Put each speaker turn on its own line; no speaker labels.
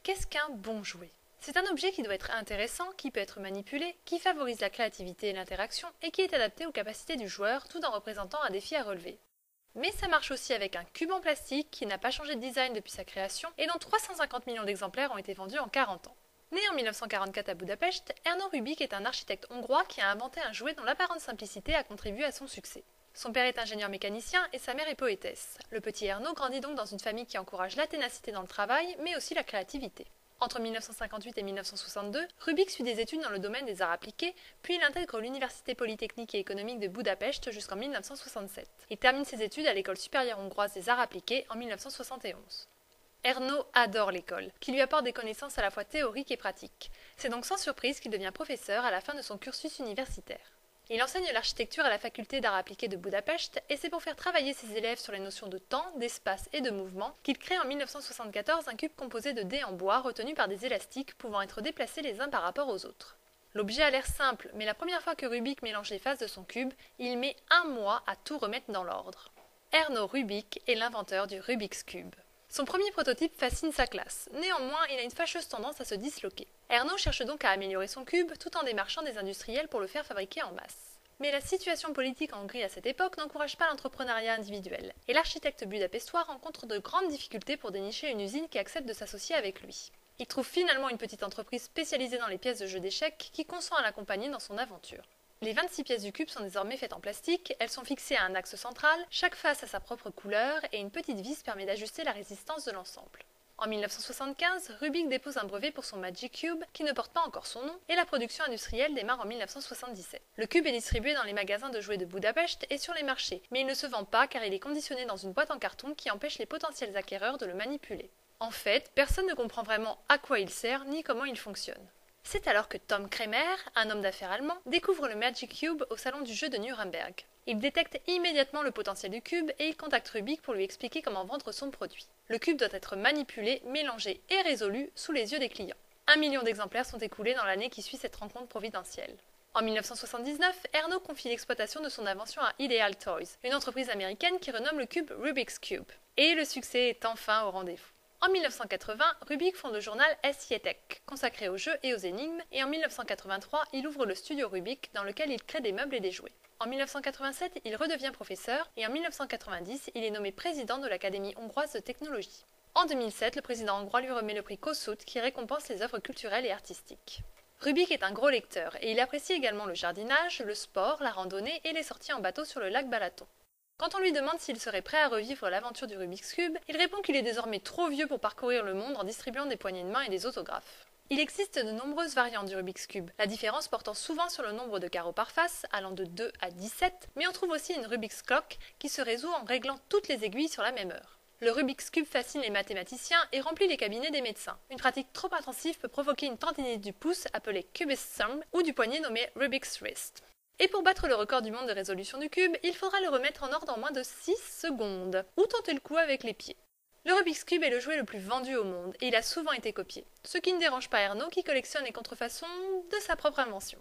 Qu'est-ce qu'un bon jouet? C'est un objet qui doit être intéressant, qui peut être manipulé, qui favorise la créativité et l'interaction et qui est adapté aux capacités du joueur tout en représentant un défi à relever. Mais ça marche aussi avec un cube en plastique qui n'a pas changé de design depuis sa création et dont 350 millions d'exemplaires ont été vendus en 40 ans. Né en 1944 à Budapest, Erno Rubik est un architecte hongrois qui a inventé un jouet dont l'apparente simplicité a contribué à son succès. Son père est ingénieur mécanicien et sa mère est poétesse. Le petit Erno grandit donc dans une famille qui encourage la ténacité dans le travail, mais aussi la créativité. Entre 1958 et 1962, Rubik suit des études dans le domaine des arts appliqués, puis il intègre l'Université polytechnique et économique de Budapest jusqu'en 1967. Il termine ses études à l'École supérieure hongroise des arts appliqués en 1971. Erno adore l'école, qui lui apporte des connaissances à la fois théoriques et pratiques. C'est donc sans surprise qu'il devient professeur à la fin de son cursus universitaire. Il enseigne l'architecture à la faculté d'arts appliqués de Budapest et c'est pour faire travailler ses élèves sur les notions de temps, d'espace et de mouvement qu'il crée en 1974 un cube composé de dés en bois retenus par des élastiques pouvant être déplacés les uns par rapport aux autres. L'objet a l'air simple, mais la première fois que Rubik mélange les faces de son cube, il met 1 mois à tout remettre dans l'ordre. Erno Rubik est l'inventeur du Rubik's Cube. Son premier prototype fascine sa classe. Néanmoins, il a une fâcheuse tendance à se disloquer. Erno cherche donc à améliorer son cube tout en démarchant des industriels pour le faire fabriquer en masse. Mais la situation politique en Hongrie à cette époque n'encourage pas l'entrepreneuriat individuel, et l'architecte budapestois rencontre de grandes difficultés pour dénicher une usine qui accepte de s'associer avec lui. Il trouve finalement une petite entreprise spécialisée dans les pièces de jeux d'échecs qui consent à l'accompagner dans son aventure. Les 26 pièces du cube sont désormais faites en plastique, elles sont fixées à un axe central, chaque face a sa propre couleur et une petite vis permet d'ajuster la résistance de l'ensemble. En 1975, Rubik dépose un brevet pour son Magic Cube, qui ne porte pas encore son nom, et la production industrielle démarre en 1977. Le cube est distribué dans les magasins de jouets de Budapest et sur les marchés, mais il ne se vend pas car il est conditionné dans une boîte en carton qui empêche les potentiels acquéreurs de le manipuler. En fait, personne ne comprend vraiment à quoi il sert ni comment il fonctionne. C'est alors que Tom Kremer, un homme d'affaires allemand, découvre le Magic Cube au salon du jeu de Nuremberg. Il détecte immédiatement le potentiel du cube et il contacte Rubik pour lui expliquer comment vendre son produit. Le cube doit être manipulé, mélangé et résolu sous les yeux des clients. 1 million d'exemplaires sont écoulés dans l'année qui suit cette rencontre providentielle. En 1979, Erno confie l'exploitation de son invention à Ideal Toys, une entreprise américaine qui renomme le cube Rubik's Cube. Et le succès est enfin au rendez-vous. En 1980, Rubik fonde le journal SI Tech, consacré aux jeux et aux énigmes, et en 1983, il ouvre le studio Rubik, dans lequel il crée des meubles et des jouets. En 1987, il redevient professeur, et en 1990, il est nommé président de l'Académie hongroise de technologie. En 2007, le président hongrois lui remet le prix Kossuth, qui récompense les œuvres culturelles et artistiques. Rubik est un gros lecteur, et il apprécie également le jardinage, le sport, la randonnée et les sorties en bateau sur le lac Balaton. Quand on lui demande s'il serait prêt à revivre l'aventure du Rubik's Cube, il répond qu'il est désormais trop vieux pour parcourir le monde en distribuant des poignées de main et des autographes. Il existe de nombreuses variantes du Rubik's Cube, la différence portant souvent sur le nombre de carreaux par face, allant de 2 à 17, mais on trouve aussi une Rubik's Clock qui se résout en réglant toutes les aiguilles sur la même heure. Le Rubik's Cube fascine les mathématiciens et remplit les cabinets des médecins. Une pratique trop intensive peut provoquer une tendinite du pouce appelée Cubist Thumb ou du poignet nommé Rubik's Wrist. Et pour battre le record du monde de résolution du cube, il faudra le remettre en ordre en moins de 6 secondes, ou tenter le coup avec les pieds. Le Rubik's Cube est le jouet le plus vendu au monde, et il a souvent été copié, ce qui ne dérange pas Erno qui collectionne les contrefaçons de sa propre invention.